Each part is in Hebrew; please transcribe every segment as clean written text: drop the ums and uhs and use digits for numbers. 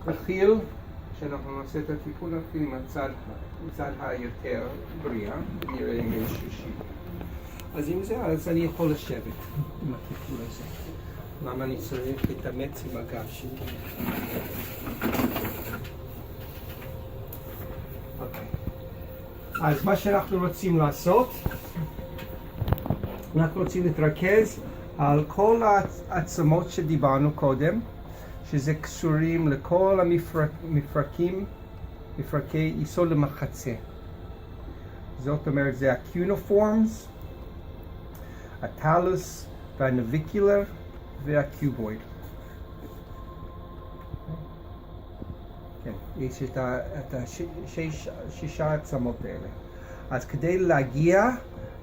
נתחיל, כשאנחנו נעשה את הטיפול, נתחיל עם הצד היותר בריאה, נראה אם יש שישי. אז עם זה, אז אני יכול לשבת עם הטיפול הזה. למה אני צריך להתאמץ עם הגב שלי? אוקיי. אז מה שאנחנו רוצים לעשות, אנחנו רוצים להתרכז על כל העצמות שדיברנו קודם, שזה קשורים לכל מפרקי יסוד למחצה. זאת אומרת, זה הקיונופורמס, הטלוס והנביקולר והקיובויד. כן, יש את השישה העצמות האלה. אז כדי להגיע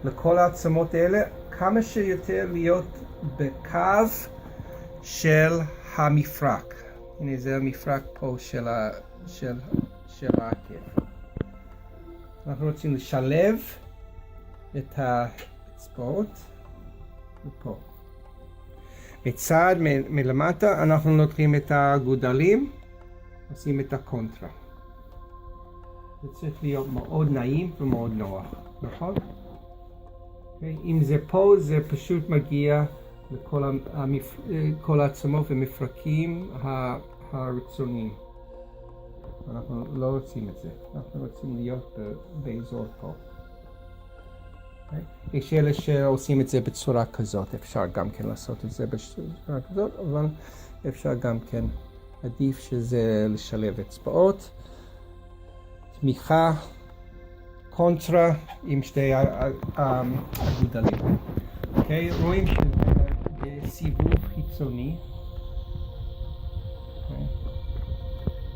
לכל העצמות האלה, כמה שיותר להיות בקו של המפרק. הנה זה המפרק פה של העקב. אנחנו רוצים לשלב את האצבעות ופה. מצד מלמטה אנחנו לוקחים את הגודלים, עושים את הקונטרה. זה צריך להיות מאוד נעים ומאוד נוח, נכון? אם זה פה, זה פשוט מגיע לכל העצמות ומפרקים הרצוניים. אנחנו לא רוצים את זה, אנחנו רוצים להיות באזור פה. יש אלה שעושים את זה בצורה כזאת, אפשר גם כן לעשות את זה בצורה כזאת, אבל אפשר גם כן, עדיף שזה לשלב אצבעות, תמיכה, קונטרה עם שתי הגודלים. אוקיי, רואים שזה סיבוב חיצוני,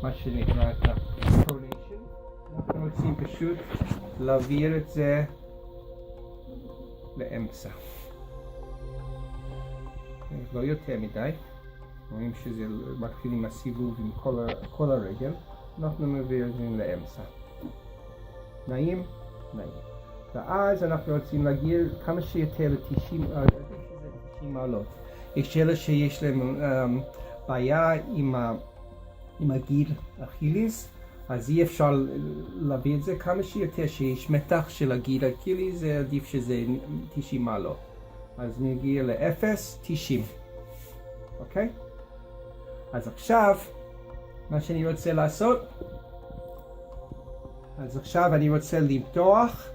מה שנקרא את ה-coronation. אנחנו רוצים פשוט להעביר את זה לאמצע. לא יותר מדי. רואים שזה מתחיל עם הסיבוב עם כל הרגל. אנחנו מעביר את זה לאמצע. נעים? נעים. ואז אנחנו רוצים להגיע כמה שיותר ל-90 מעלות. יש אלה שיש להם בעיה עם הגיד אכיליס, אז אי אפשר להביא את זה כמה שיותר שיש מתח של הגיד אכיליס, זה עדיף שזה 90 מעלות. אז נגיע ל-0, 90. אוקיי? אז עכשיו, מה שאני רוצה לעשות, אז עכשיו אני רוצה למתוח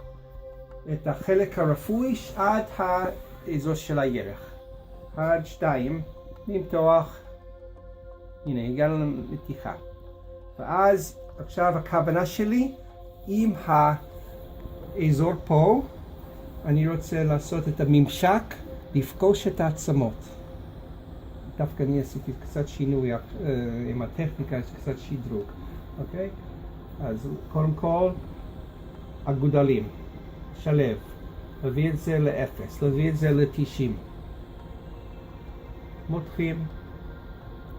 את החלק הרפואי עד האזור של הירך. 1, 2, למתוח. הנה, הגענו למתיחה. ואז עכשיו הכוונה שלי עם האזור פה, אני רוצה לעשות את הממשק, לפגוש את העצמות. דווקא אני עשיתי קצת שינוי עם הטכניקה, יש קצת שדרוג. אוקיי? אז קודם כל, הגודלים. שלב. להביא את זה ל-0, להביא את זה ל-90. מותחים.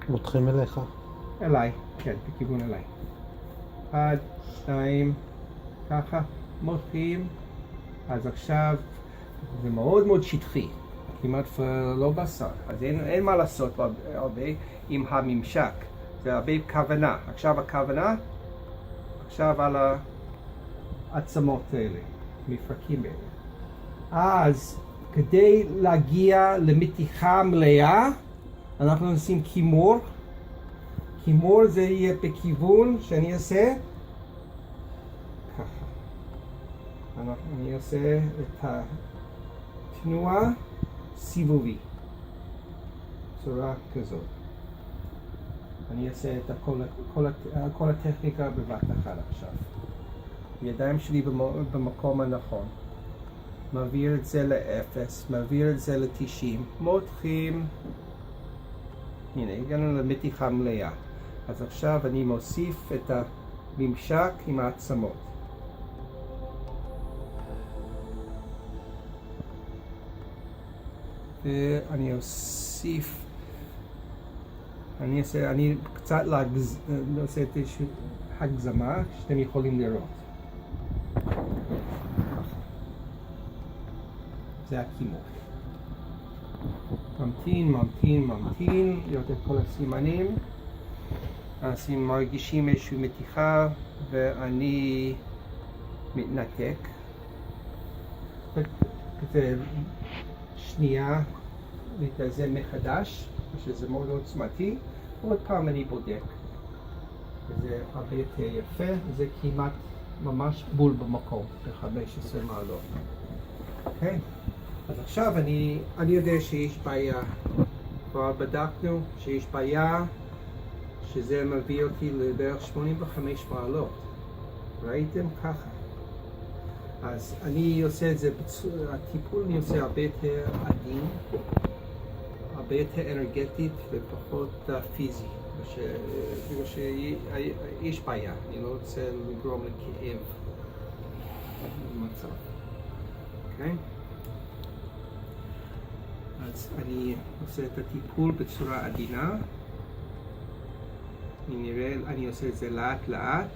מותחים אליך? אליי, כן, בכיוון אליי. 1, 2, ככה, מותחים. אז עכשיו זה מאוד מאוד שטחי, כמעט לא בשר. אז אין מה לעשות הרבה עם הממשק. זה הרבה כוונה. עכשיו הכוונה, עכשיו על העצמות האלה, מפרקים האלה. אז כדי להגיע למתיחה מלאה, אנחנו נשים כימור. כימור זה יהיה בכיוון שאני אעשה ככה. אני אעשה את התנועה סיבובי. צורה כזאת. אני אעשה את כל הטכניקה בבת אחת עכשיו. הידיים שלי במקום הנכון. מעביר את זה ל-0, מעביר את זה ל-90, מותחים. הנה, הגענו למתיחה מלאה. אז עכשיו אני מוסיף את הממשק עם העצמות. ואני אוסיף, אני קצת עושה את הגזמה שאתם יכולים לראות. זה הכימור. ממתין, לראות את כל הסימנים. אז אם מרגישים איזושהי מתיחה ואני מתנתק, זה שנייה להתאזן מחדש, שזה מאוד עוצמתי, עוד פעם אני בודק. וזה הרבה יותר יפה, זה כמעט ממש בול במקום, ב-15 מעלות. אוקיי? אז עכשיו אני יודע שיש בעיה. כבר בדקנו שיש בעיה, שזה מביא אותי לבערך 85 מעלות. ראיתם? ככה. אז אני עושה את זה, הטיפול אני עושה הרבה יותר עדין, הרבה יותר אנרגטית ופחות פיזי. בגלל שיש בעיה, אני לא רוצה לגרום לכאב במצב. אוקיי? אז אני עושה את הטיפול בצורה עדינה. אני עושה את זה לאט לאט.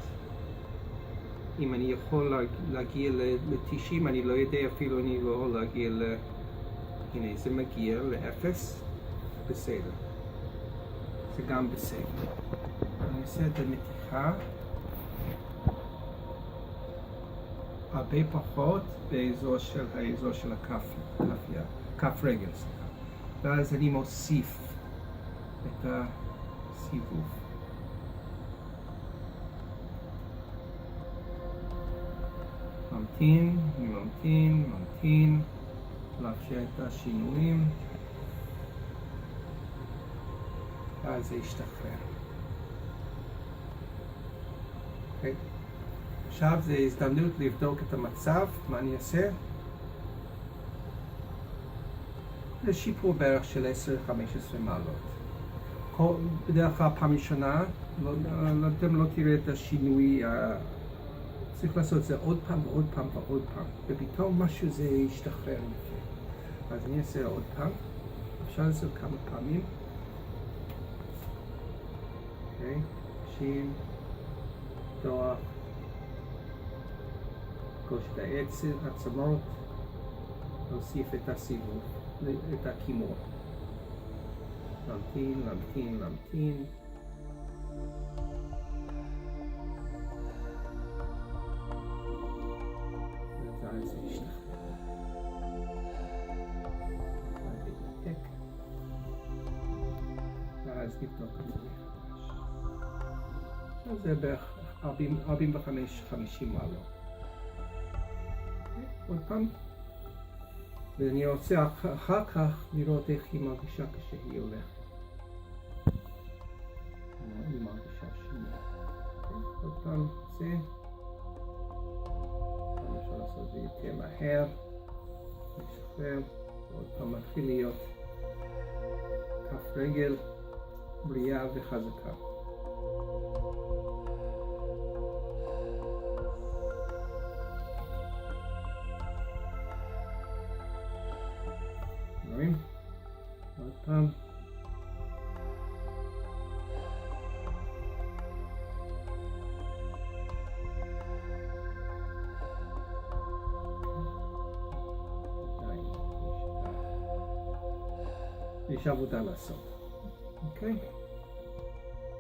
אם אני יכול להגיע ל-90, אני לא יודע אפילו אני לא יכול להגיע הנה, זה מגיע ל-0, בסדר. זה גם בסדר. אני עושה את המתיחה הרבה פחות באזור של כף רגל. ואז אני מוסיף את הסיבוב. ממתין, לאפשר את השינויים, ואז זה ישתחרר. אוקיי. עכשיו זה הזדמנות לבדוק את המצב, מה אני אעשה? זה שיפור בערך של 10-15 מעלות. בדרך כלל פעם ראשונה, אתם לא תראו את השינוי, צריך לעשות את זה עוד פעם ועוד פעם ועוד פעם, ופתאום משהו זה ישתחרר. אז אני אעשה עוד פעם, אפשר לעשות כמה פעמים. אוקיי, שים, דוח, פגוש את העצמות, להוסיף את הסיבוב, את הכימור. להמתין. ואז זה ישתחרר. ואז נבדוק את זה מחדש. עכשיו זה בערך 45-50 מעלות. עוד פעם. ואני רוצה אחר כך לראות איך היא מרגישה כשהיא הולכת. היא מרגישה שינוי. עוד פעם זה. אפשר לעשות את זה יותר מהר. נשחרר. עוד פעם מתחיל להיות כף רגל בריאה וחזקה. עוד פעם. יש עבודה לעשות. אוקיי?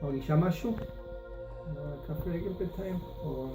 או נשאר משהו? כף רגל בינתיים? או...